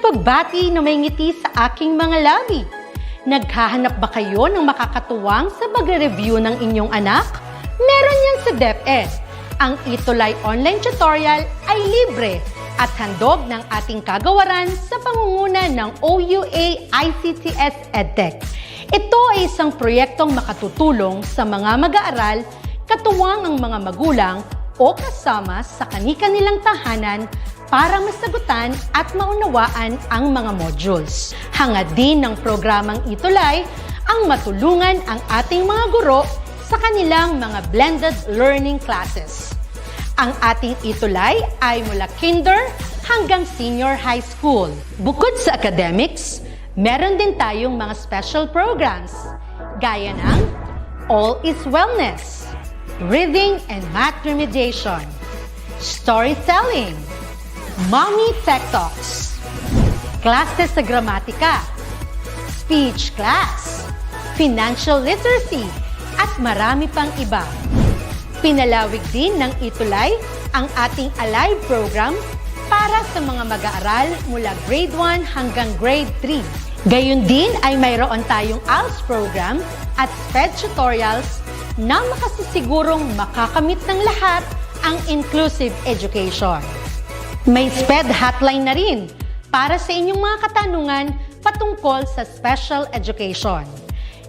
pagbati na may ngiti sa aking mga labi. Naghahanap ba kayo ng makakatuwang sa pagre-review ng inyong anak? Meron yan sa DepEd. Ang ETUlay online tutorial ay libre at handog ng ating kagawaran sa pangunguna ng OUA ICTS EdTech. Ito ay isang proyektong makatutulong sa mga mag-aaral, katuwang ang mga magulang o kasama sa kani-kanilang tahanan para masagutan at maunawaan ang mga modules. Hangad din ng programang ETUlay ang matulungan ang ating mga guro sa kanilang mga blended learning classes. Ang ating ETUlay ay mula kinder hanggang senior high school. Bukod sa academics, meron din tayong mga special programs gaya ng All is Wellness, Reading and Math Remediation, Storytelling, Mommy Tech Talks, Classes sa Gramatika, Speech Class, Financial Literacy, at marami pang iba. Pinalawig din ng ETUlay ang ating Alive program para sa mga mag-aaral mula grade 1 hanggang grade 3. Gayon din ay mayroon tayong ALS program at SPED tutorials na makasisigurong makakamit ng lahat ang inclusive education. May SPED hotline na rin para sa inyong mga katanungan patungkol sa special education.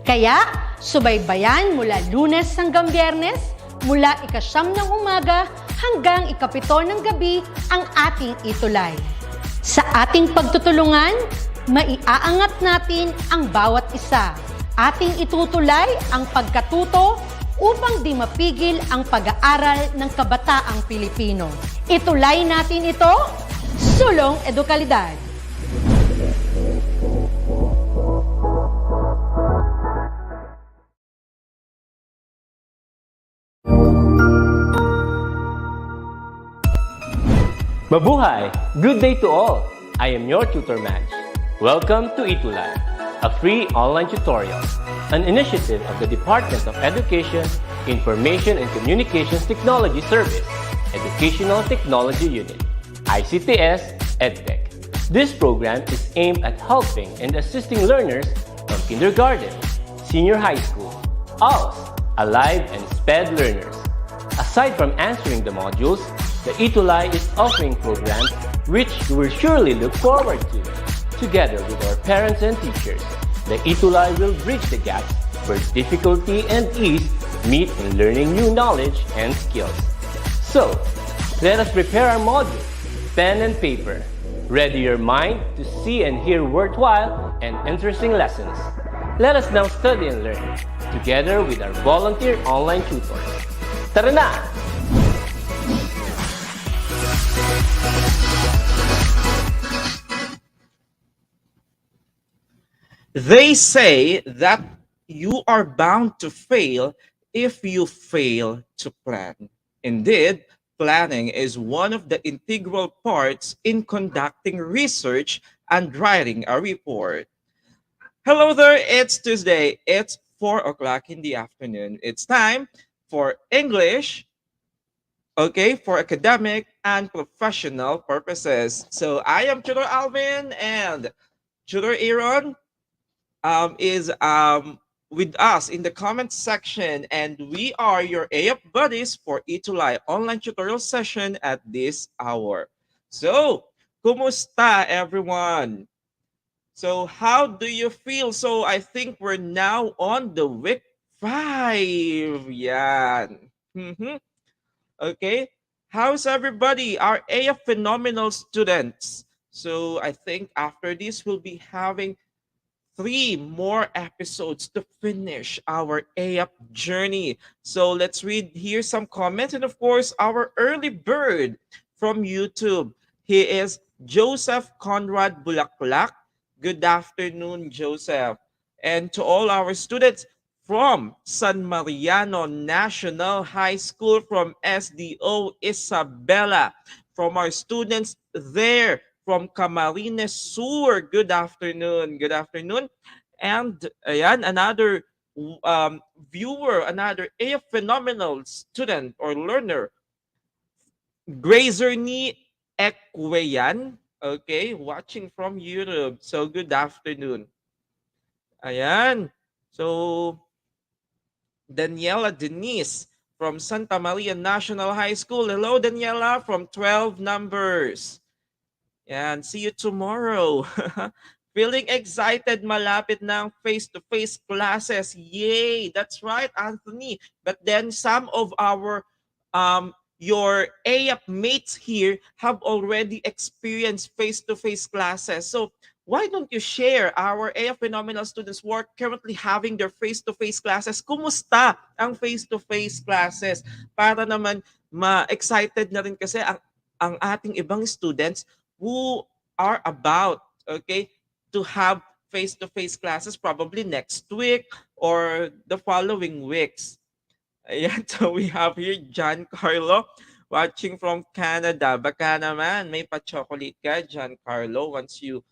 Kaya, subaybayan mula Lunes hanggang Biyernes, mula 9:00 ng umaga hanggang 7:00 ng gabi ang ating ETUlay. Sa ating pagtutulungan, maiaangat natin ang bawat isa. Ating itutulay ang pagkatuto upang di mapigil ang pag-aaral ng kabataang Pilipino. Itulay natin ito, sulong edukalidad. Mabuhay! Good day to all! I am your tutor Madge. Welcome to ETUlay, a free online tutorial, an initiative of the Department of Education, Information and Communications Technology Service, Educational Technology Unit, ICTS EdTech. This program is aimed at helping and assisting learners from kindergarten, senior high school, ALS, Alive, and SPED learners. Aside from answering the modules, the ETUlay is offering programs which you will surely look forward to. Together with our parents and teachers, the ETUlay will bridge the gaps where difficulty and ease meet in learning new knowledge and skills. So, let us prepare our module, pen and paper. Ready your mind to see and hear worthwhile and interesting lessons. Let us now study and learn, together with our volunteer online tutors. Tara na! They say that you are bound to fail if you fail to plan. Indeed, planning is one of the integral parts in conducting research and writing a report. Hello there, it's Tuesday. It's 4 o'clock in the afternoon. It's time for English, okay, for academic and professional purposes. So I am Tutor Alvin and Tutor Aaron is with us in the comment section, and we are your AF buddies for ETUlay online tutorial session at this hour. So, kumusta everyone? So, how do you feel? So, I think we're now on the week 5. Yan. Okay. How's everybody? Our AF phenomenal students. So, I think after this, we'll be having 3 more episodes to finish our AF journey. So let's read here some comments. And of course, our early bird from YouTube. He is Joseph Conrad Bulaklak. Good afternoon, Joseph. And to all our students from San Mariano National High School, from SDO Isabela, from our students there, from Camarines Sur. Good afternoon. Good afternoon. And ayan, another viewer, another AF phenomenal student or learner, Grazerny Ekweyan. Okay, watching from Europe. So good afternoon. Ayan. So Daniela Denise from Santa Maria National High School. Hello, Daniela from 12 numbers. And see you tomorrow. Feeling excited, malapit na ang face-to-face classes. Yay! That's right, Anthony. But then some of our your AAP mates here have already experienced face-to-face classes. So why don't you share our AF phenomenal students who are currently having their face-to-face classes? Kumusta ang face-to-face classes? Para naman ma-excited na rin kasi ang ating ibang students who are about, okay, to have face-to-face classes probably next week or the following weeks. Ayan, so we have here John Carlo watching from Canada. Baka naman may pa-chocolate ka, John Carlo, once you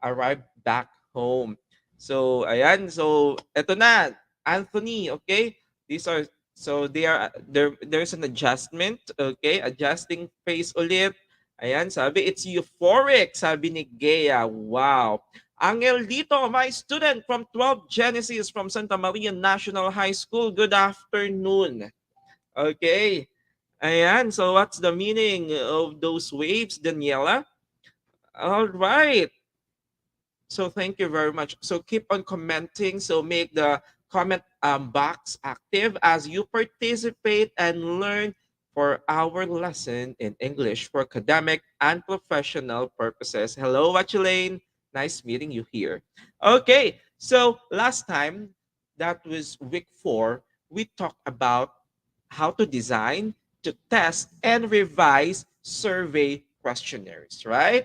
arrive back home. So ayan, so eto na, Anthony, okay? These are so they are there's an adjustment, okay? Adjusting face ulit. Ayan, sabi it's euphoric, sabi ni Gea. Wow. Angel dito, my student from 12 Genesis from Santa Maria National High School. Good afternoon. Okay. Ayan, so what's the meaning of those waves, Daniela? All right. So thank you very much. So keep on commenting. So make the comment box active as you participate and learn for our lesson in English for academic and professional purposes. Hello, Achelaine. Nice meeting you here. Okay, so last time, that was week 4, we talked about how to design, to test, and revise survey questionnaires, right?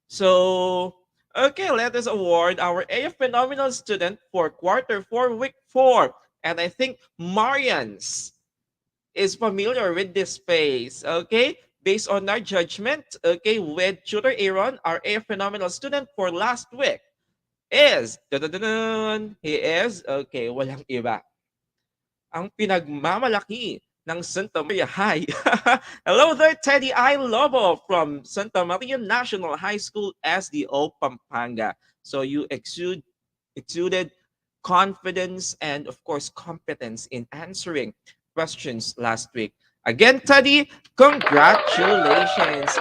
So, okay, let us award our AF Phenomenal Student for Quarter 4, Week 4. And I think Marians is familiar with this space, okay? Based on our judgment, okay, with Tutor Aaron, our AF Phenomenal Student for last week is, he is, okay, walang iba, ang pinagmamalaki ng Santa Maria High. Hello there, Teddy I. Lobo from Santa Maria National High School, SDO, Pampanga. So you exuded confidence and, of course, competence in answering questions last week. Again, Teddy, congratulations.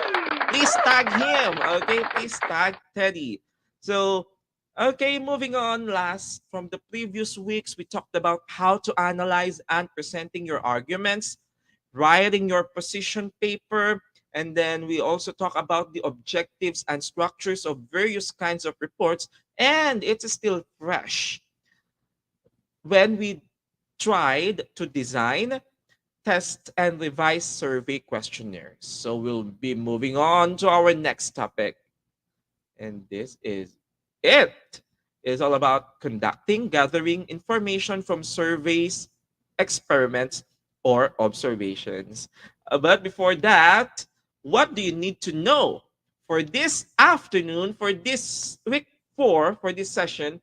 Please tag him, okay? Please tag Teddy. So okay, moving on. Last from the previous weeks, we talked about how to analyze and presenting your arguments, writing your position paper, and then we also talk about the objectives and structures of various kinds of reports. And it's still fresh when we tried to design, test, and revise survey questionnaires. So we'll be moving on to our next topic. And this is it. It's all about conducting, gathering information from surveys, experiments, or observations. But before that, what do you need to know for this afternoon, for this week 4, for this session?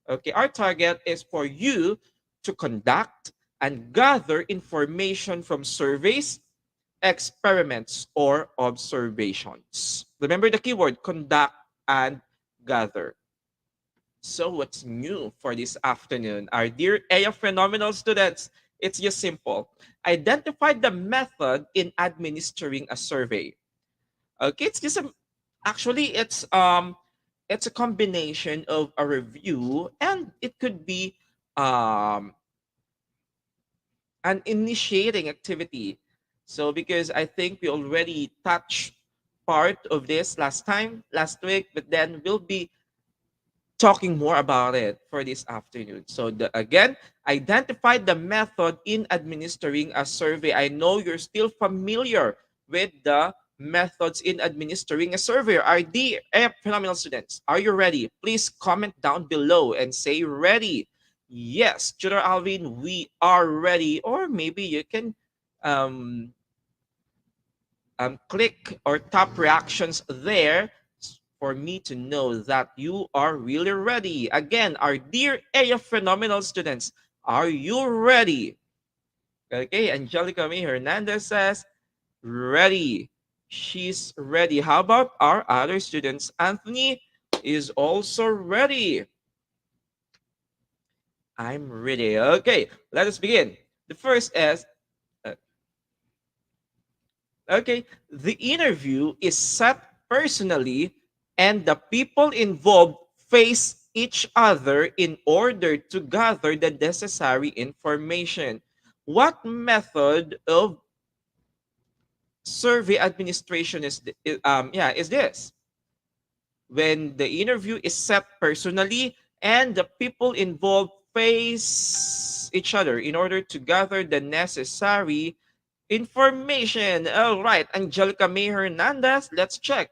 Okay, our target is for you to conduct and gather information from surveys, experiments, or observations. Remember the keyword conduct and gather. So what's new for this afternoon? Our dear AF Phenomenal students, it's just simple. Identify the method in administering a survey. Okay, it's just actually it's a combination of a review and it could be um an initiating activity. So because I think we already touched part of this last week, but then we'll be talking more about it for this afternoon. So again, identify the method in administering a survey. I know you're still familiar with the methods in administering a survey. Are the phenomenal students? Are you ready? Please comment down below and say ready. Yes, Tutor Alvin, we are ready. Or maybe you can um, click or tap reactions there for me to know that you are really ready. Again, our dear AF Phenomenal students, are you ready? Okay, Angelica May Hernandez says, Ready. She's ready. How about our other students? Anthony is also ready. I'm ready. Okay, let us begin. The first is uh, okay, the interview is set personally and the people involved face each other in order to gather the necessary information. What method of survey administration is this? When the interview is set personally and the people involved face each other in order to gather the necessary information. All right, Angelica May Hernandez, let's check.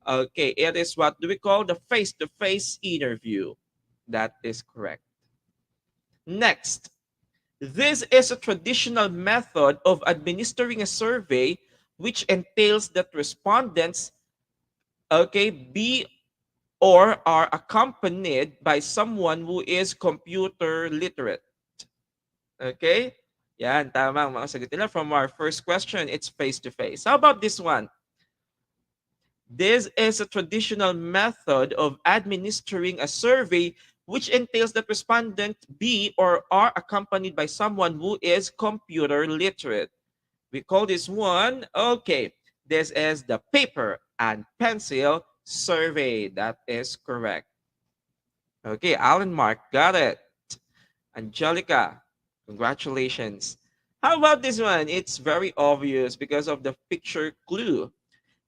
Okay, it is what do we call the face-to-face interview. That is correct. Next, this is a traditional method of administering a survey which entails that respondents be or are accompanied by someone who is computer literate. Okay? Yan, tama ang mga sagot nila. From our first question, it's face-to-face. How about this one? This is a traditional method of administering a survey which entails that respondent be or are accompanied by someone who is computer literate. We call this one, okay, this is the paper and pencil survey. That is correct. Okay, Alan Mark, got it. Angelica, congratulations. How about this one? It's very obvious because of the picture clue.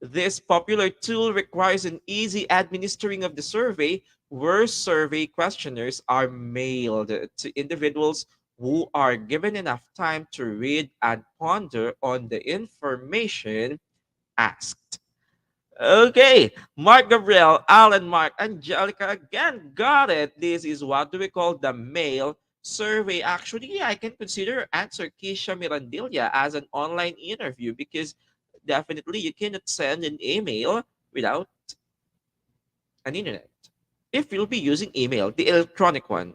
This popular tool requires an easy administering of the survey where survey questionnaires are mailed to individuals who are given enough time to read and ponder on the information asked. Okay, Mark Gabriel, Alan Mark, Angelica again got it. This is what do we call the mail survey. Actually, I can consider answer Keisha Mirandilla as an online interview because definitely you cannot send an email without an internet. If you'll be using email, the electronic one.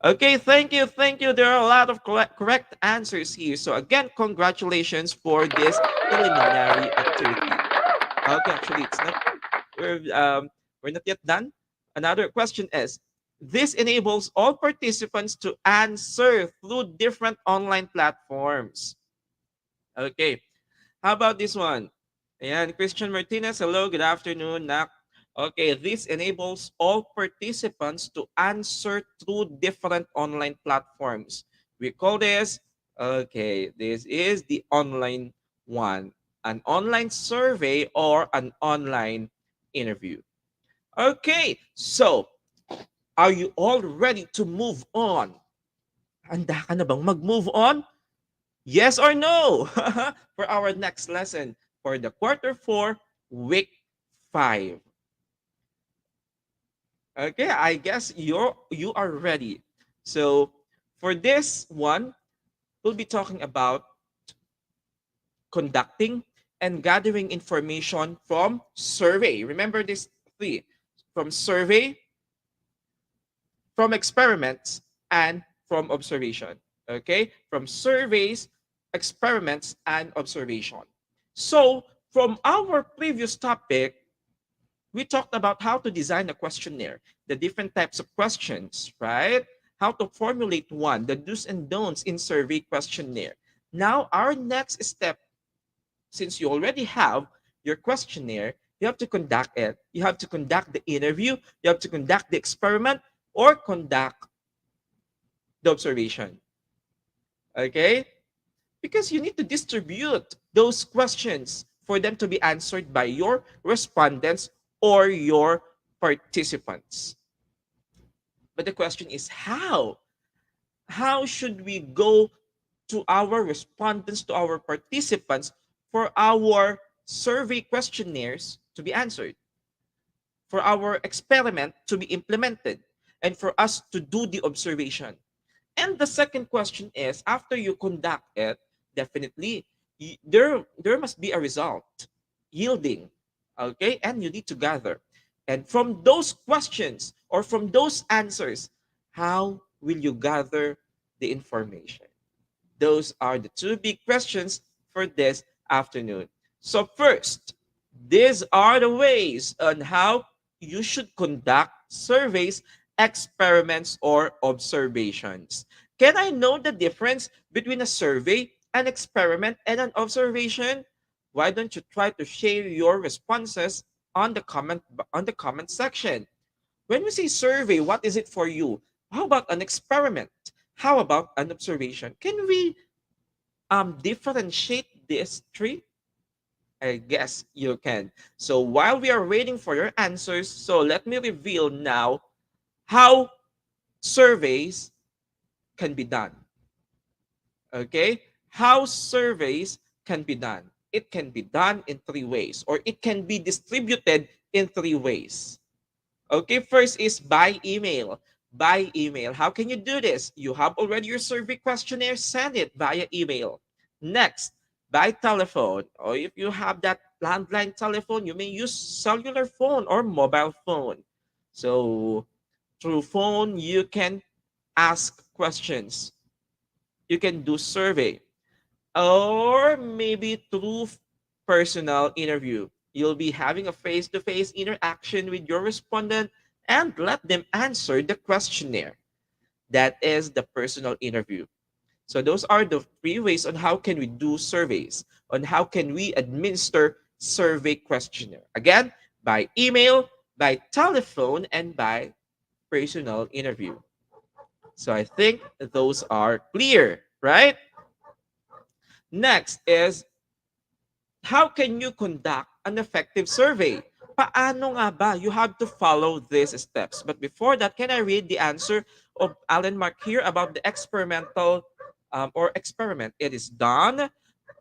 Okay, thank you, thank you. There are a lot of correct answers here. So again, congratulations for this preliminary activity. Okay, actually, it's not. We're not yet done. Another question is: this enables all participants to answer through different online platforms. Okay, how about this one? Ayan, Christian Martinez, hello, good afternoon, Nak. Okay, this enables all participants to answer through different online platforms. We call this, okay, this is the online one, an online survey or an online interview. Okay, so are you all ready to move on? Handa ka na bang mag-move on? Yes or no? For our next lesson for the quarter 4, week 5. Okay, I guess you are ready. So for this one, we'll be talking about conducting and gathering information from survey. Remember this three: from survey, from experiments, and from observation. Okay, from surveys, experiments, and observation. So from our previous topic, we talked about how to design a questionnaire, the different types of questions, right? How to formulate one, the do's and don'ts in survey questionnaire. Now, our next step, since you already have your questionnaire, you have to conduct it. You have to conduct the interview, you have to conduct the experiment, or conduct the observation. Okay? Because you need to distribute those questions for them to be answered by your respondents or your participants. But the question is how? How should we go to our respondents, to our participants, for our survey questionnaires to be answered, for our experiment to be implemented, and for us to do the observation? And the second question is, after you conduct it, definitely there must be a result yielding, okay? And you need to gather. And from those questions or from those answers, how will you gather the information? Those are the two big questions for this afternoon. So first, these are the ways on how you should conduct surveys, experiments, or observations. Can I know the difference between a survey, an experiment, and an observation? Why don't you try to share your responses on the comment section? When we say survey, what is it for you? How about an experiment? How about an observation? Can we differentiate these three? I guess you can. So while we are waiting for your answers, so let me reveal now how surveys can be done. Okay? How surveys can be done. It can be done in three ways, or it can be distributed in three ways. Okay, first is by email. By email. How can you do this? You have already your survey questionnaire, send it via email. Next, by telephone. Or if you have that landline telephone, you may use cellular phone or mobile phone. So through phone, you can ask questions. You can do survey. Or maybe through personal interview. You'll be having a face-to-face interaction with your respondent and let them answer the questionnaire. That is the personal interview. So those are the three ways on how can we do surveys, on how can we administer survey questionnaire. Again, by email, by telephone, and by personal interview. So I think those are clear, right? Next is, how can you conduct an effective survey? Paano nga ba? You have to follow these steps. But before that, can I read the answer of Alan Mark here about the experimental or experiment? It is done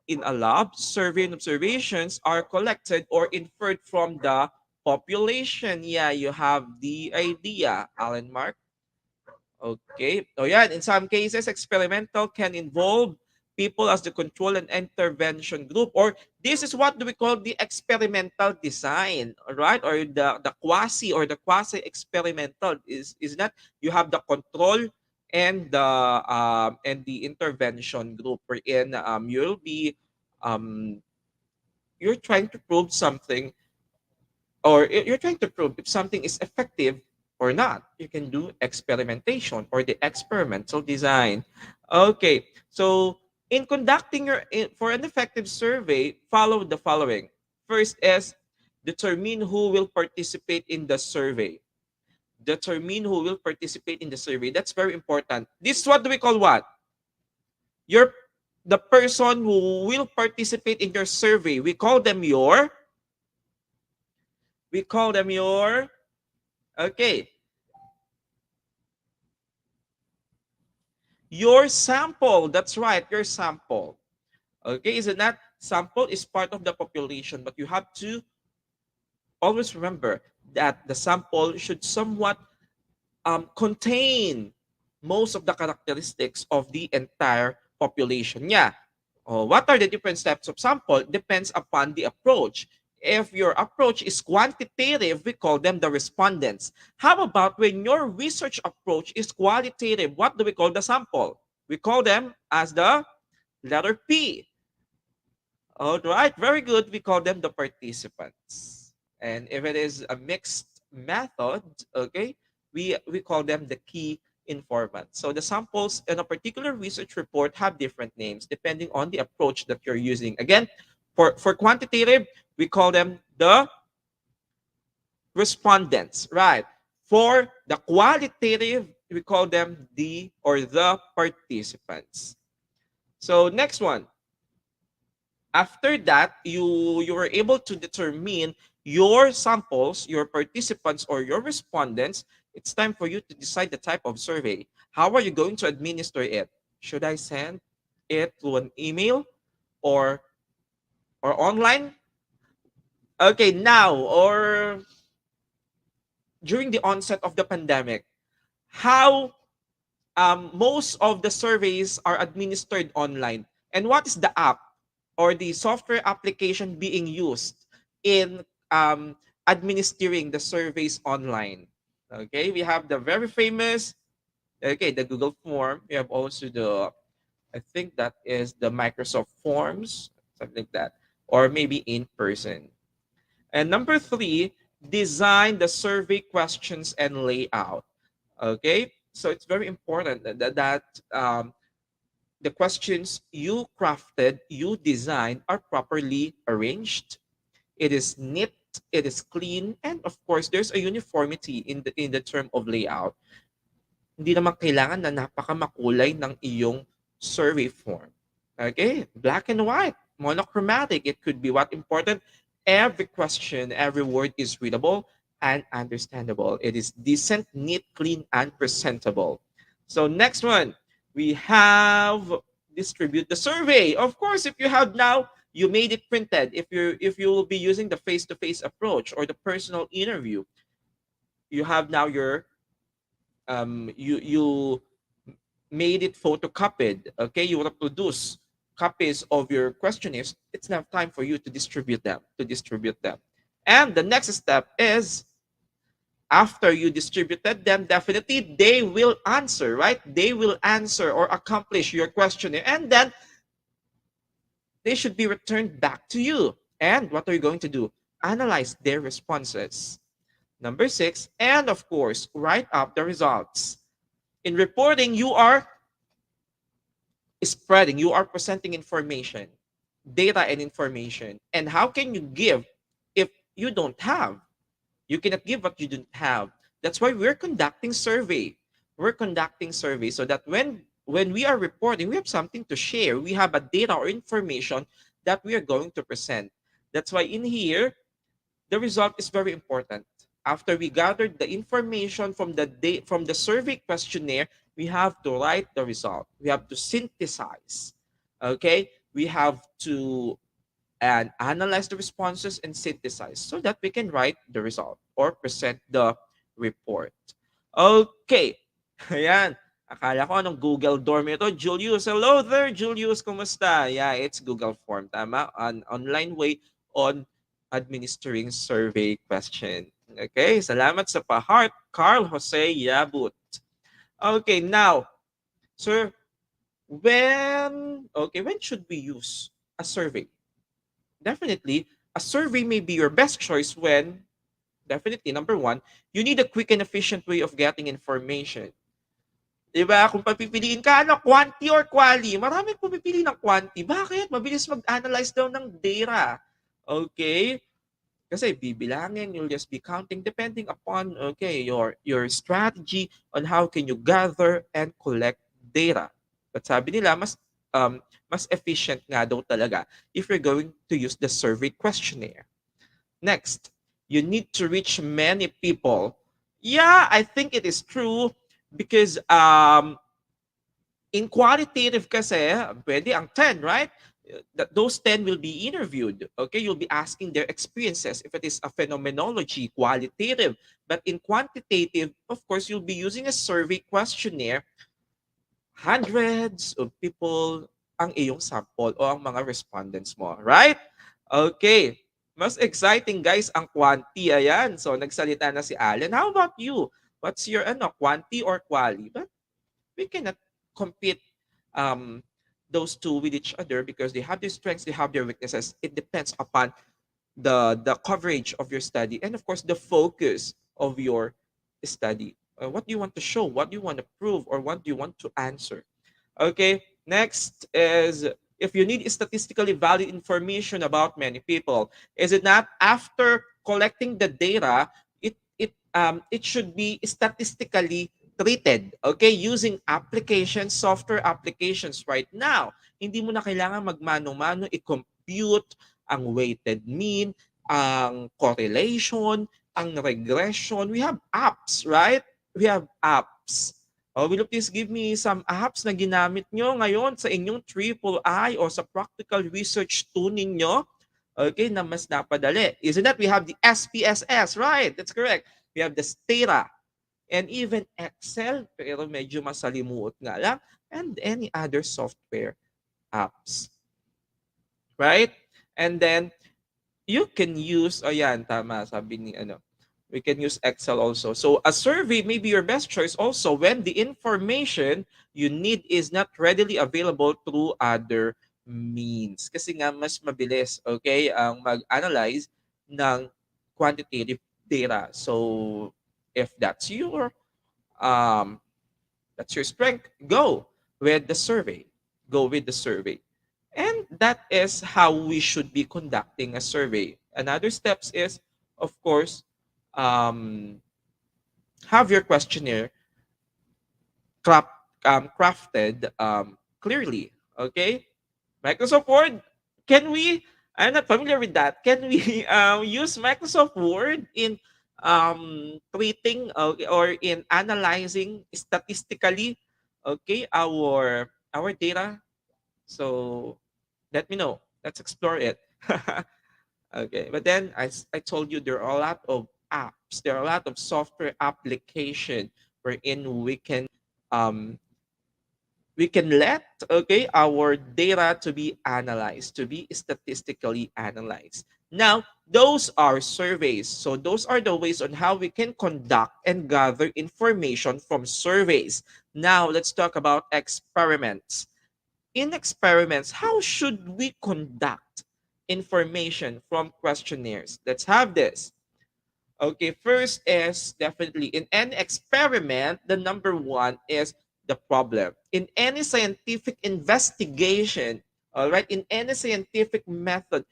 in a lab. Survey and observations are collected or inferred from the population. Yeah, you have the idea, Alan Mark. Okay. Oh yeah, in some cases, experimental can involve people as the control and intervention group, or this is what do we call the experimental design, right? Or the quasi experimental is that you have the control and the intervention group, wherein you'll be um you're trying to prove something, or you're trying to prove if something is effective or not. You can do experimentation or the experimental design. Okay, so in conducting for an effective survey, follow the following. First is determine who will participate in the survey. Determine who will participate in the survey. That's very important. This is what do we call what? Your the person who will participate in your survey. We call them your okay. Your sample. That's right, your sample. Okay, isn't that sample is part of the population, but you have to always remember that the sample should somewhat contain most of the characteristics of the entire population. Yeah. What are the different steps of sample? Depends upon the approach. If your approach is quantitative, we call them the respondents. How about when your research approach is qualitative? What do we call the sample? We call them as the letter P. All right, very good. We call them the participants. And if it is a mixed method, okay, we call them the key informants. So the samples in a particular research report have different names depending on the approach that you're using. Again, for quantitative, we call them the respondents, right? For the qualitative, we call them the participants. So next one. After that, you were able to determine your samples, your participants, or your respondents. It's time for you to decide the type of survey. How are you going to administer it? Should I send it through an email or online? Okay, now or during the onset of the pandemic, how most of the surveys are administered online. And what is the app or the software application being used in administering the surveys online? Okay, we have the very famous, okay, the Google Form. We have also the, I think that is the Microsoft Forms. something like that, or maybe in person. And number 3, design the survey questions and layout. Okay, so it's very important that the questions you crafted, you designed, are properly arranged. It is neat, it is clean, and of course, there's a uniformity in the term of layout. Hindi naman kailangan na napakamakulay ng iyong survey form. Okay? Black and white, monochromatic. It could be what important. Every question, every word is readable and understandable. It is decent, neat, clean, and presentable. So next one, we have distribute the survey. Of course, if you have now, you made it printed. If you will be using the face-to-face approach or the personal interview, you have now your you made it photocopied. Okay, you want to produce copies of your questionnaires. It's now time for you to distribute them. And the next step is, after you distributed them, definitely they will answer, right? They will answer or accomplish your questionnaire, and then they should be returned back to you. And what are you going to do? Analyze their responses. Number 6, and of course, write up the results. In reporting, you are spreading, you are presenting information, data and information. And how can you give if you don't have? You cannot give what you don't have. That's why we're conducting survey. We're conducting survey so that when we are reporting, we have something to share. We have a data or information that we are going to present. That's why in here, the result is very important. After we gathered the information from the survey questionnaire, we have to write the result. We have to synthesize. Okay? We have to analyze the responses and synthesize so that we can write the result or present the report. Okay. Ayan. Akala ko anong Google Dorm ito. Julius, hello there, Julius. Kumusta? Yeah, it's Google Form. Tama? An online way on administering survey question. Okay, salamat sa pa-heart, Carl Jose Yabut. Okay, now, sir, when should we use a survey? Definitely, a survey may be your best choice when, definitely, number 1, you need a quick and efficient way of getting information. Diba? Kung papipiliin ka, quantity or quality? Maraming pumipili ng quantity. Bakit? Mabilis mag-analyze daw ng data. Okay? Kasi bibilangin, you'll just be counting depending upon your strategy on how can you gather and collect data. But sabi nila, mas efficient nga daw talaga if you're going to use the survey questionnaire. Next, you need to reach many people. Yeah, I think it is true because in qualitative kasi, pwede ang 10, right? Those 10 will be interviewed. Okay, you'll be asking their experiences if it is a phenomenology, qualitative. But in quantitative, of course, you'll be using a survey questionnaire. Hundreds of people ang iyong sample o ang mga respondents mo, right? Okay. Mas exciting, guys, ang quanti. Ayan. So, nagsalita na si Allen. How about you? What's your quanti or quali? But we cannot compete those two with each other because they have their strengths, they have their weaknesses. It depends upon the coverage of your study and, of course, the focus of your study. What do you want to show? What do you want to prove? Or what do you want to answer? Okay, next is if you need statistically valid information about many people, is it not after collecting the data, it should be statistically treated, okay, using applications, software applications right now. Hindi mo na kailangan magmano-mano i-compute ang weighted mean, ang correlation, ang regression. We have apps, right? We have apps. Will you please give me some apps na ginamit nyo ngayon sa inyong ETUlay o sa practical research tool ninyo? Okay, na mas napadali. Isn't that we have the SPSS, right? That's correct. We have the Stata, and even Excel, pero medyo masalimuot nga lang, and any other software apps. Right? And then, you can use, ayan, tama, sabi ni, we can use Excel also. So, a survey may be your best choice also when the information you need is not readily available through other means. Kasi nga mas mabilis, okay, ang mag-analyze ng quantitative data. So if um that's your strength, go with the survey. Go with the survey. And that is how we should be conducting a survey. Another steps is, of course, um, have your questionnaire craft, crafted clearly. Okay, Microsoft Word. Can we? I'm not familiar with that. Can we use Microsoft Word in treating or in analyzing statistically, okay, our data? So let me know. Let's explore it. Okay, but then I told you there are a lot of apps. There are a lot of software application wherein um, we can let, okay, our data to be analyzed, to be statistically analyzed. Now those are surveys, so those are the ways on how we can conduct and gather information from surveys. Now let's talk about experiments. In experiments, how should we conduct information from questionnaires? Let's have this. Okay, first is definitely in any experiment, the number one is the problem. In any scientific investigation, all right, in any scientific method,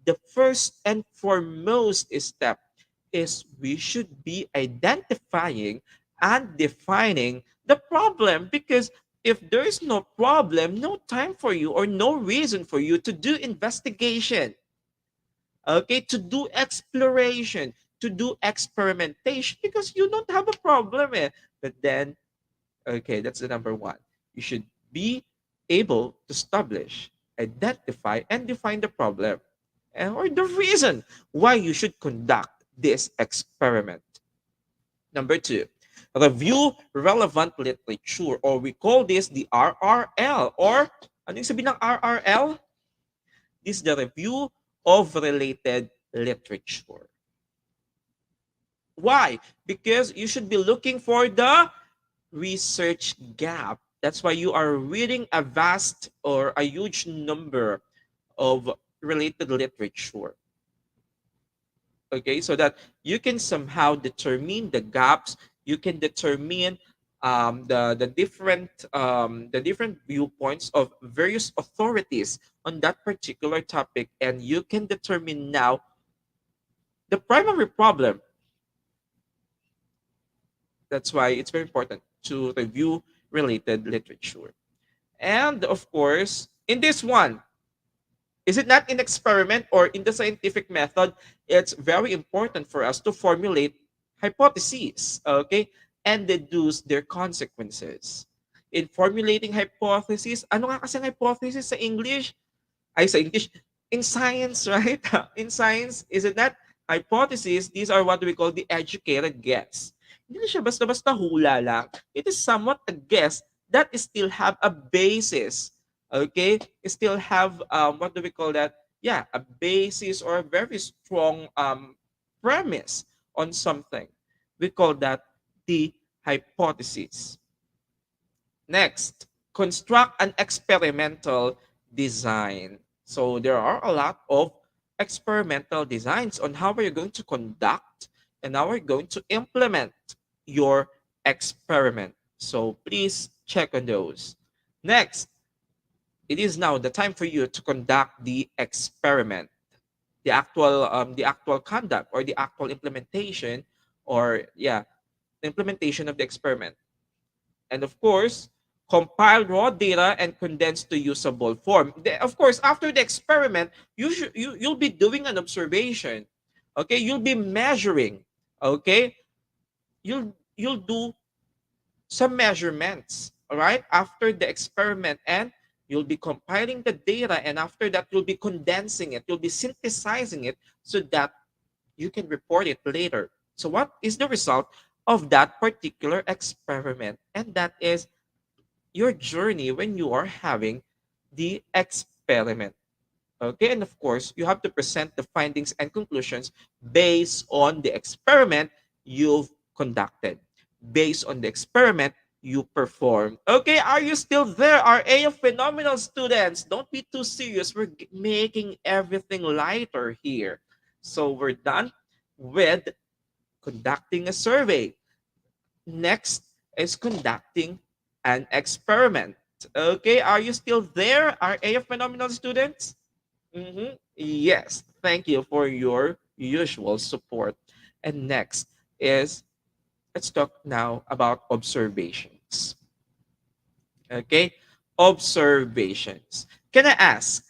the first and foremost step is we should be identifying and defining the problem, because if there is no problem, no time for you or no reason for you to do investigation, okay, to do exploration, to do experimentation, because you don't have a problem. Eh. But then, okay, that's the number one. You should be able to establish, identify, and define the problem or the reason why you should conduct this experiment. Number two, review relevant literature, or we call this the RRL. Or ano yung sabihin ng RRL? This is the review of related literature. Why? Because you should be looking for the research gap. That's why you are reading a vast or a huge number of related literature. Okay, so that you can somehow determine the gaps. You can determine the different viewpoints of various authorities on that particular topic, and you can determine now the primary problem. That's why it's very important to review related literature. And of course, in this one, is it not in experiment or in the scientific method? It's very important for us to formulate hypotheses, okay, and deduce their consequences. In formulating hypotheses, ano nga kasi ang hypothesis sa English? Ay, sa English, in science, right? In science, is it not hypothesis? These are what we call the educated guess. Hindi siya basta-basta hula lang. It is somewhat a guess that still have a basis. Okay? Still have, what do we call that? Yeah, a basis or a very strong premise on something. We call that the hypothesis. Next, construct an experimental design. So there are a lot of experimental designs on how we're going to conduct and how we're going to implement your experiment. So please check on those. Next, it is now the time for you to conduct the experiment, the actual conduct or the actual implementation, or yeah, the implementation of the experiment. And of course, compile raw data and condense to usable form. Of course, after the experiment, you'll be doing an observation. Okay, you'll be measuring. Okay, you'll do some measurements. All right, after the experiment, and you'll be compiling the data, and after that, you'll be condensing it. You'll be synthesizing it so that you can report it later. So, what is the result of that particular experiment? And that is your journey when you are having the experiment. Okay, and of course, you have to present the findings and conclusions based on the experiment you've conducted, based on the experiment you perform. Okay, are you still there? Our AF phenomenal students, don't be too serious. We're making everything lighter here. So we're done with conducting a survey. Next is conducting an experiment. Okay, are you still there? Our AF phenomenal students? Yes, thank you for your usual support. And next is, let's talk now about observations. Okay, observations. Can I ask,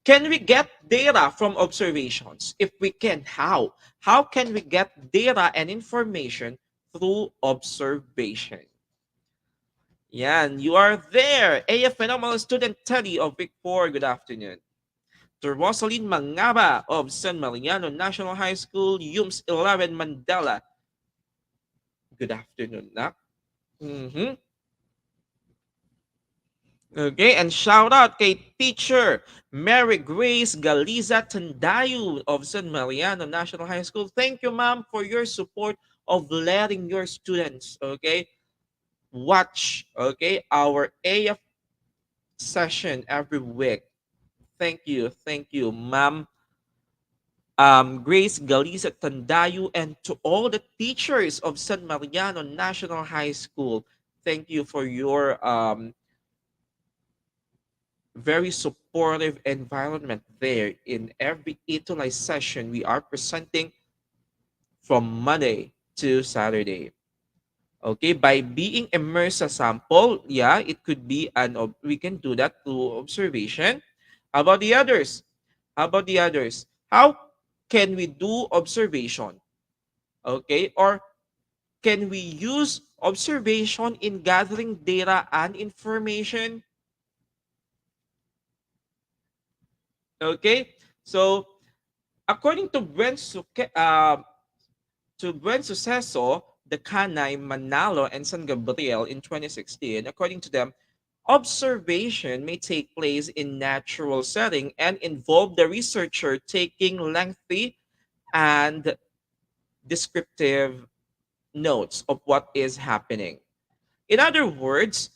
can we get data from observations? If we can, how? How can we get data and information through observation? Yan, you are there. AF Phenomenal Student Teddy of Vic 4, good afternoon. To Rosaline Mangaba of San Mariano National High School, UMS 11 Mandela, good afternoon, Nak. Okay, and shout out kay teacher Mary Grace Galiza Tandayu of San Mariano National High School. Thank you, ma'am, for your support of letting your students, okay, watch, okay, our AF session every week. Thank you, ma'am. Grace Galiza Tandayu, and to all the teachers of San Mariano National High School. Thank you for your very supportive environment there in every ETUlay session we are presenting from Monday to Saturday. Okay, by being immersed sa sample, yeah, it could be we can do that through observation. How about the others? How about the others? How can we do observation? Okay, or can we use observation in gathering data and information? Okay, so according to Buen Suceso, the Canay, Manalo, and San Gabriel in 2016, according to them, observation may take place in natural setting and involve the researcher taking lengthy and descriptive notes of what is happening. In other words,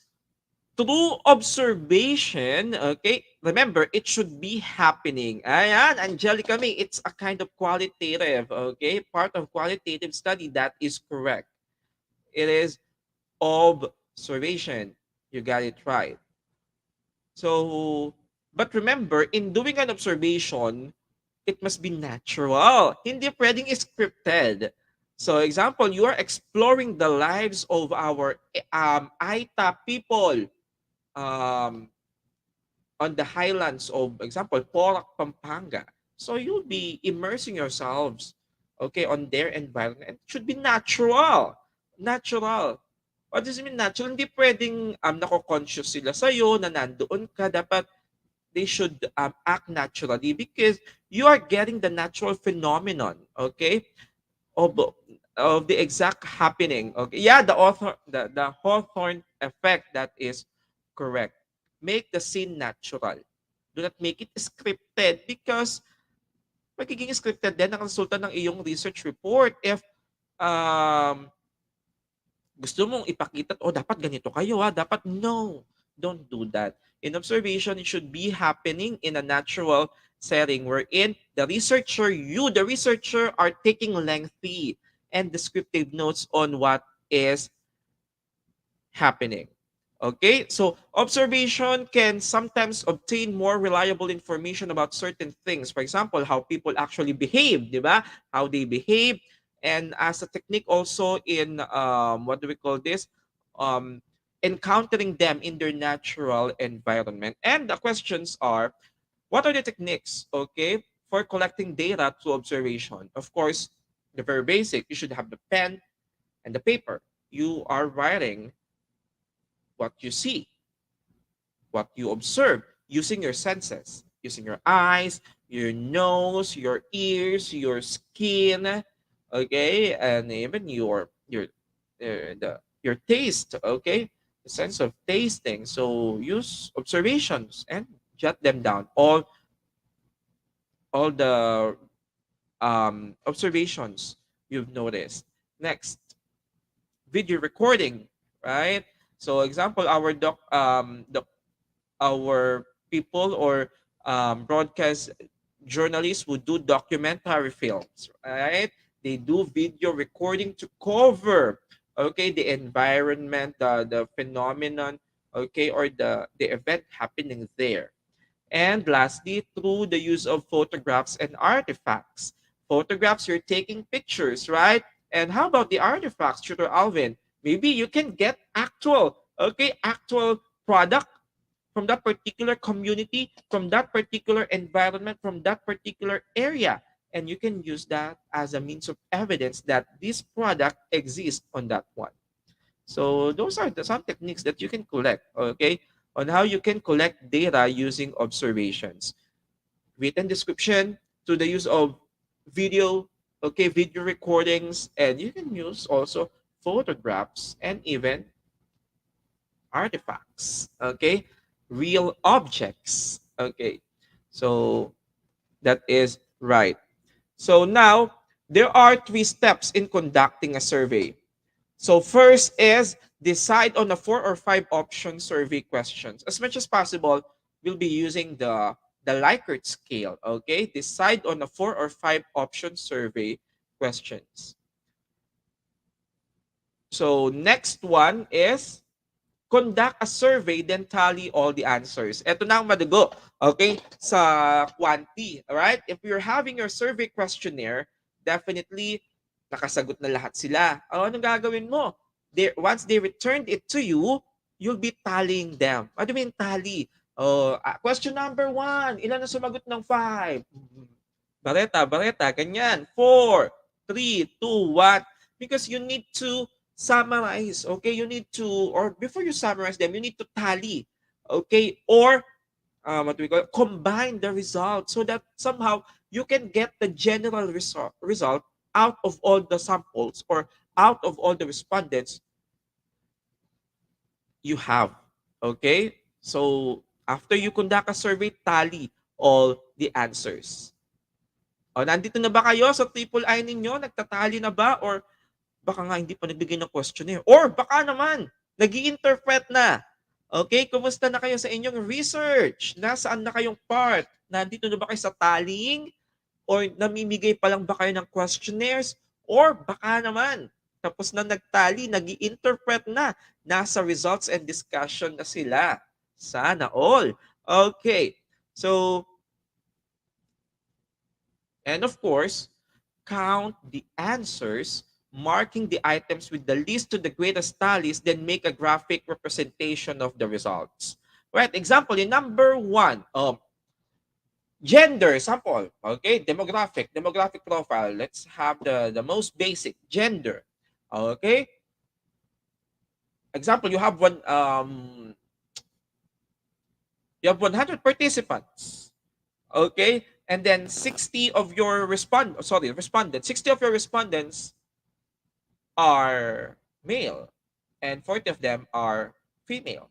through observation, okay, remember, it should be happening. Ayan, Angelica May, it's a kind of qualitative, okay, part of qualitative study. That is correct. It is observation. You got it right. So, but remember, in doing an observation, it must be natural. Hindi pwedeng scripted. So, example, you are exploring the lives of our Aita people um, on the highlands of, example, Porac, Pampanga. So you'll be immersing yourselves, okay, on their environment. It should be natural. Natural. What does it mean natural? Hindi pwedeng nako-conscious sila sa'yo na nandoon ka. Dapat they should act naturally because you are getting the natural phenomenon, okay, of, of the exact happening. Okay, yeah, the Hawthorne effect, that is correct. Make the scene natural. Do not make it scripted because magiging scripted din ang resulta ng iyong research report if um, gusto mong ipakita, oh, dapat ganito kayo, dapat no. Don't do that. In observation, it should be happening in a natural setting wherein the researcher, are taking lengthy and descriptive notes on what is happening. Okay, so observation can sometimes obtain more reliable information about certain things. For example, how people actually behave, di ba? How they behave. And as a technique also in, what do we call this? Encountering them in their natural environment. And the questions are, what are the techniques, okay, for collecting data through observation? Of course, the very basic, you should have the pen and the paper. You are writing what you see, what you observe, using your senses, using your eyes, your nose, your ears, your skin, okay, and even your taste, okay, the sense of tasting. So use observations and jot them down. All the observations you've noticed. Next, video recording, right? So example, our people or broadcast journalists would do documentary films, right? They do video recording to cover, okay, the environment, the phenomenon, okay, or the event happening there. And lastly, through the use of photographs and artifacts. Photographs, you're taking pictures, right? And how about the artifacts, Tutor Alvin? Maybe you can get actual, okay, actual product from that particular community, from that particular environment, from that particular area. And you can use that as a means of evidence that this product exists on that one. So those are some techniques that you can collect, okay, on how you can collect data using observations. Written description to the use of video, okay, video recordings, and you can use also photographs and even artifacts, okay, real objects, okay. So that is right. So now there are 3 steps in conducting a survey. So first is decide on the 4 or 5 option survey questions. As much as possible, we'll be using the Likert scale. Okay, decide on the 4 or 5 option survey questions. So next one is conduct a survey, then tally all the answers. Ito na ang madugo, okay, sa quanti. Alright? If you're having your survey questionnaire, definitely, nakasagot na lahat sila. Anong gagawin mo? Once they returned it to you, you'll be tallying them. What do you mean tally? Question number 1, ilan na sumagot ng 5? Bareta, ganyan. 4, 3, 2, 1. Because you need to summarize, okay? You need to, or before you summarize them, you need to tally, okay? Or what we call combine the results so that somehow you can get the general result out of all the samples or out of all the respondents you have, okay? So after you conduct a survey, tally all the answers. Nandito na ba kayo sa triple I ninyo? Nagtatali na ba? Or baka nga hindi pa nagbigay ng questionnaire. Or baka naman, nag-i-interpret na. Okay, kumusta na kayo sa inyong research? Nasaan na kayong part? Nandito na ba kayo sa tallying? Or namimigay pa lang ba kayo ng questionnaires? Or baka naman, tapos na nagtali, nag-i-interpret na. Nasa results and discussion na sila. Sana all. Okay, so, and of course, count the answers, marking the items with the least to the greatest tallies, then make a graphic representation of the results. Right, example, in number 1, gender sample, okay, demographic profile. Let's have the most basic, gender, okay. Example, you have 100 participants, okay, and then 60 of your respondents, 60 of your respondents are male and 40 of them are female.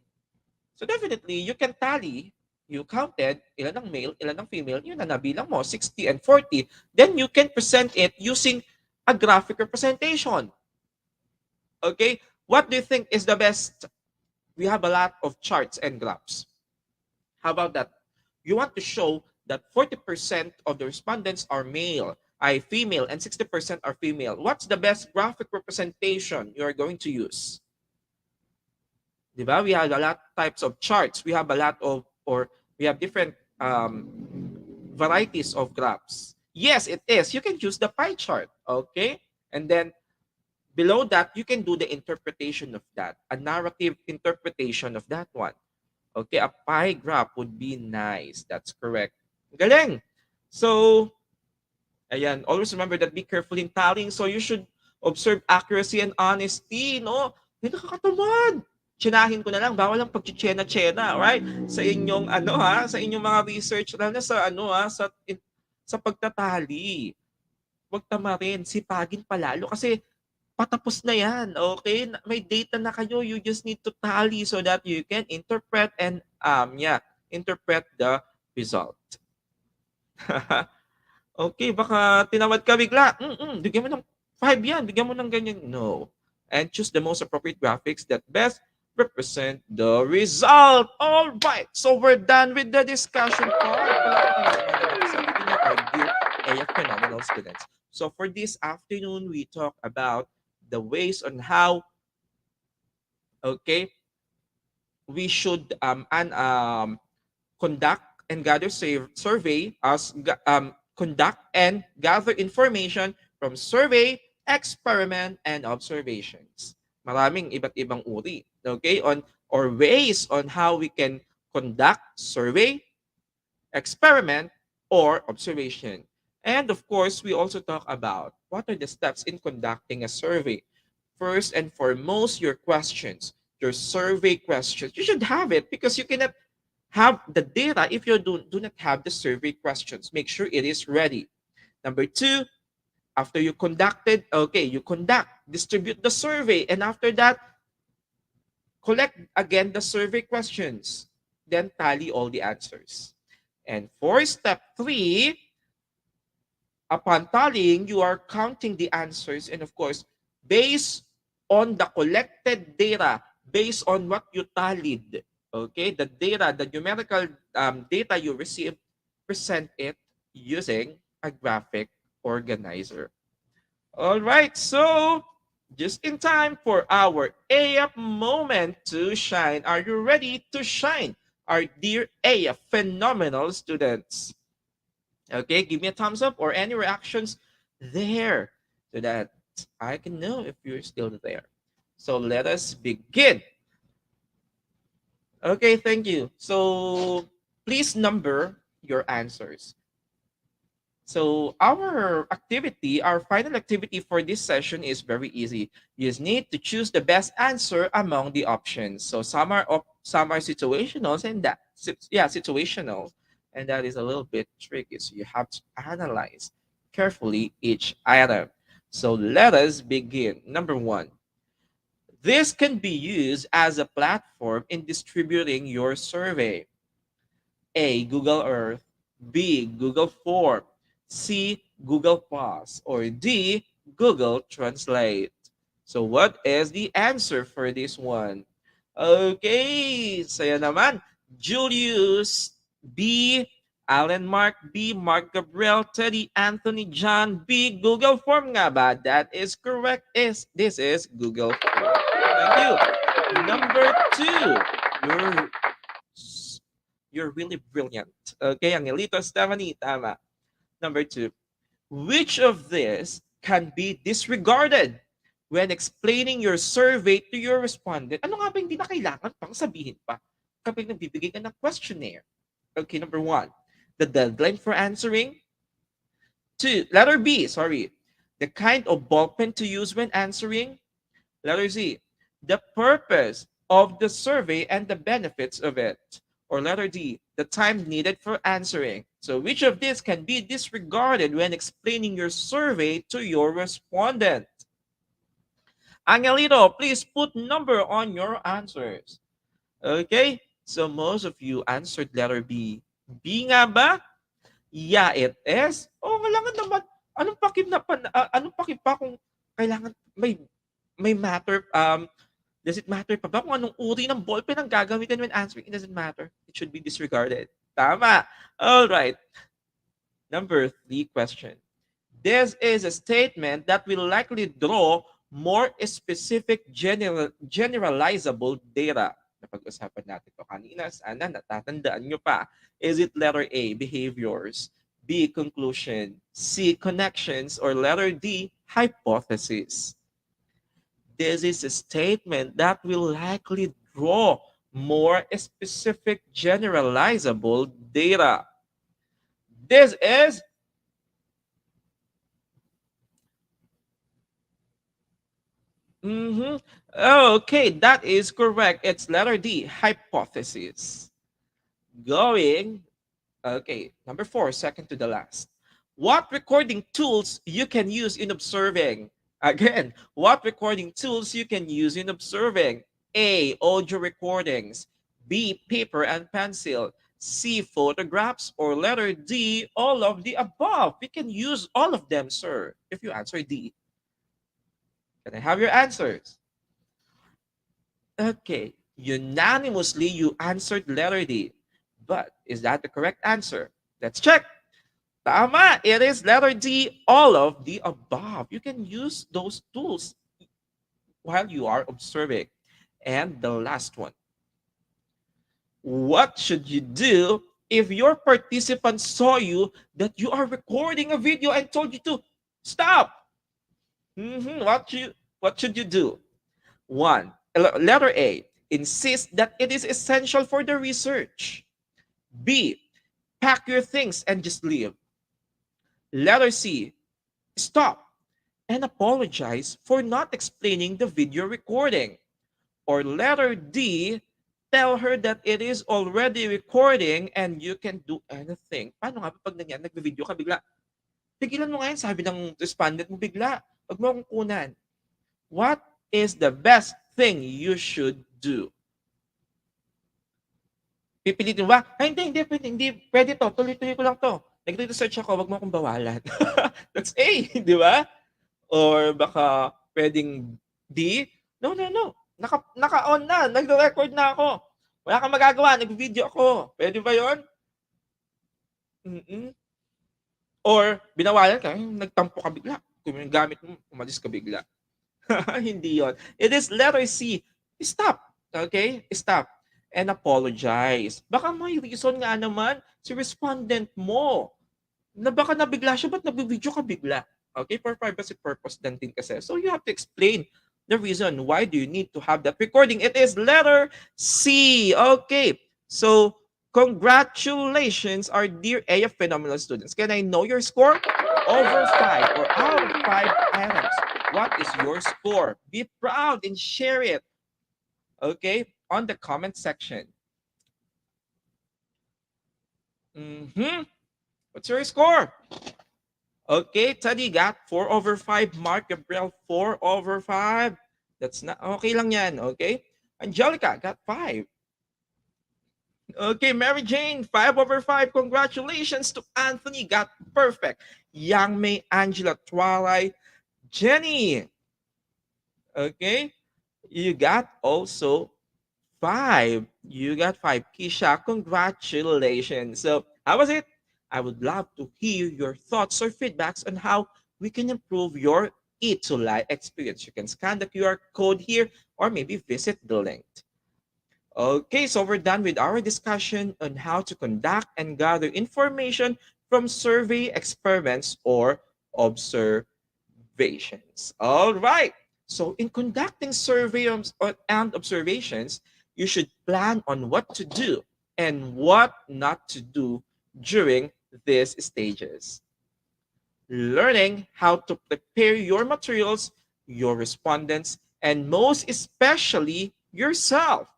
So definitely, you can tally, you counted ilan ang male, ilan ang female, yun na nabilang mo, 60 and 40. Then you can present it using a graphic representation. Okay? What do you think is the best? We have a lot of charts and graphs. How about that? You want to show that 40% of the respondents are male, female, and 60% are female. What's the best graphic representation you are going to use? Diba? We have a lot of types of charts. We have a lot of, or we have different varieties of graphs. Yes, it is. You can use the pie chart, okay? And then below that, you can do the interpretation of that, a narrative interpretation of that one. Okay, a pie graph would be nice. That's correct. Galing. So, ayan, always remember that be careful in tallying. So you should observe accuracy and honesty, no? May nakakatamad. Tsinahin ko na lang, bawal lang pagchichena-chena, right? Sa inyong sa inyong mga research, lalo na sa sa pagtatali. Huwag tamarin, sipagin palalo kasi patapos na yan, okay? May data na kayo, you just need to tally so that you can interpret and interpret the result. Okay, baka tinawad ka bigla. Bigyan mo ng 5 yan, bigyan mo ng ganyan. No. And choose the most appropriate graphics that best represent the result. All right, so we're done with the discussion part. Our dear AF phenomenal students. So for this afternoon, we talk about the ways on how, okay, we should conduct and gather survey conduct and gather information from survey, experiment, and observations. Maraming iba't ibang uri, okay, on or ways on how we can conduct survey, experiment, or observation. And of course, we also talk about what are the steps in conducting a survey. First and foremost, your questions, your survey questions. You should have it because you cannot have the data if you do not have the survey questions. Make sure it is ready. Number two, after you conducted, okay, you conduct, distribute the survey, and after that, collect again the survey questions. Then tally all the answers. And for step three, upon tallying, you are counting the answers. And of course, based on the collected data, based on what you tallied, okay, the data, the numerical data you received, present it using a graphic organizer. All right, so just in time for our AF moment to shine. Are you ready to shine, our dear AF phenomenal students? Okay, give me a thumbs up or any reactions there so that I can know if you're still there. So let us begin. Okay, thank you. So please number your answers. So our activity, our final activity for this session is very easy. You just need to choose the best answer among the options. So some are situationals and that situational, and that is a little bit tricky. So you have to analyze carefully each item. So let us begin. Number one, this can be used as a platform in distributing your survey. A, Google Earth, B, Google Form, C, Google Pause, or D, Google Translate. So what is the answer for this one? Okay, saya naman. Julius, B, Alan Mark, B, Mark Gabriel, Teddy, Anthony, John, B, Google Form nga ba? That is correct. This is Google Form. Thank you. Number two, you're you're really brilliant. Okay, Angelito, Stephanie, tama. Number two, which of this can be disregarded when explaining your survey to your respondent? Ano nga ba hindi na kailangan pang sabihin pa kapag nagbibigay ka ng questionnaire? Okay, number one, the deadline for answering. Two, letter B, sorry, the kind of ballpen to use when answering. Letter Z, the purpose of the survey and the benefits of it. Or letter D, the time needed for answering. So which of these can be disregarded when explaining your survey to your respondent? Angelito, please put number on your answers. Okay, so most of you answered letter B. B nga ba? Yeah, it is. Oh, kailangan naman. Anong pakip pa kung kailangan may matter does it matter pa ba kung anong uri ng ballpen ang gagamitin when answering? It doesn't matter. It should be disregarded. Tama. All right. Number three question. This is a statement that will likely draw more specific generalizable data. Napag-usapan natin ito kanina. Sana natatandaan nyo pa. Is it letter A, behaviors, B, conclusion, C, connections, or letter D, hypothesis? This is a statement that will likely draw more specific generalizable data. This is okay, that is correct. It's letter D, hypothesis. Going, okay, number four, second to the last. What recording tools you can use in observing? Again, what recording tools you can use in observing? A, audio recordings. B, paper and pencil. C, photographs. Or letter D, all of the above. You can use all of them, sir, if you answer D. Can I have your answers? Okay, Unanimously, you answered letter D. But is that the correct answer? Let's check. Tama, it is letter D, all of the above. You can use those tools while you are observing. And the last one. What should you do if your participant saw you that you are recording a video and told you to stop? What should you do? One, letter A, insist that it is essential for the research. B, pack your things and just leave. Letter C, stop and apologize for not explaining the video recording. Or letter D, tell her that it is already recording and you can do anything. Paano nga pag nangyari, nagbe-video ka bigla? Pigilan mo nga yan, sabi ng respondent mo bigla. Huwag mo akong kunan. What is the best thing you should do? Pipilitin ba? Ay, hindi pwede to. Tuloy-tuloy ko lang to. Nag-research ako, wag mo akong bawalan. That's A, di ba? Or baka pwedeng D? No. Naka-on na. Nag-record na ako. Wala kang magagawa. Nag-video ako. Pwede ba yun? Or binawalan ka, nagtampo ka bigla. Kung yung gamit mo, umalis ka bigla. Hindi yon. It is letter C. Stop. Okay? Stop. And apologize. Baka may reason nga naman si respondent mo na baka nabigla siya, ba't nabibidyo ka bigla? Okay? For privacy purpose din kasi. So you have to explain the reason why do you need to have that recording. It is letter C. Okay. So congratulations, our dear AF Phenomenal students. Can I know your score? Over 5 or out of 5 items. What is your score? Be proud and share it. Okay? On the comment section. What's your score? Okay, Teddy got 4 over 5. Mark Gabriel, 4 over 5. That's not, okay lang yan, okay? Angelica got 5. Okay, Mary Jane, 5 over 5. Congratulations to Anthony, got perfect. Yang May, Angela, Twilight, Jenny. Okay, you got also 5. You got 5. Kisha, congratulations. So, how was it? I would love to hear your thoughts or feedbacks on how we can improve your ETUlay experience. You can scan the QR code here or maybe visit the link. Okay, so we're done with our discussion on how to conduct and gather information from survey experiments or observations. All right. So in conducting surveys and observations, you should plan on what to do and what not to do during these stages. Learning how to prepare your materials, your respondents, and most especially yourself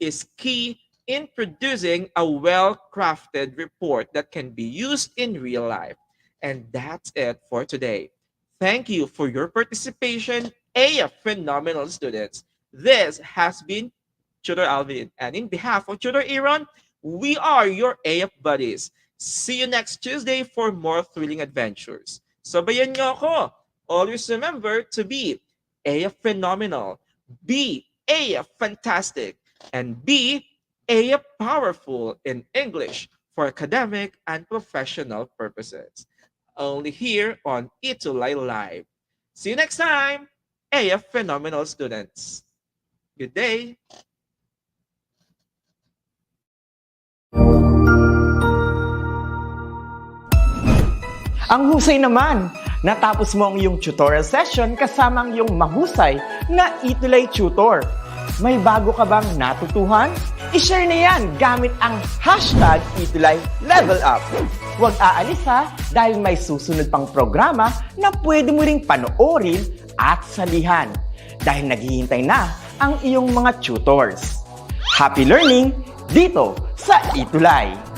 is key in producing a well-crafted report that can be used in real life. And that's it for today. Thank you for your participation, AF Phenomenal students. This has been Tutor Alvin, and in behalf of Tutor Aaron, we are your AF buddies. See you next Tuesday for more thrilling adventures. Sabayan niyo ako. Always remember to be AF Phenomenal, be AF Fantastic, and be AF Powerful in English for academic and professional purposes. Only here on ETUlay Live. See you next time, AF Phenomenal students. Good day. Ang husay naman! Natapos mo ang iyong tutorial session kasama ang iyong mahusay na ETUlay tutor. May bago ka bang natutuhan? I-share na yan gamit ang hashtag #ETUlayLevelUp. Huwag aalis ha, dahil may susunod pang programa na pwede mo ring panoorin at salihan. Dahil naghihintay na ang iyong mga tutors. Happy learning dito sa ETUlay!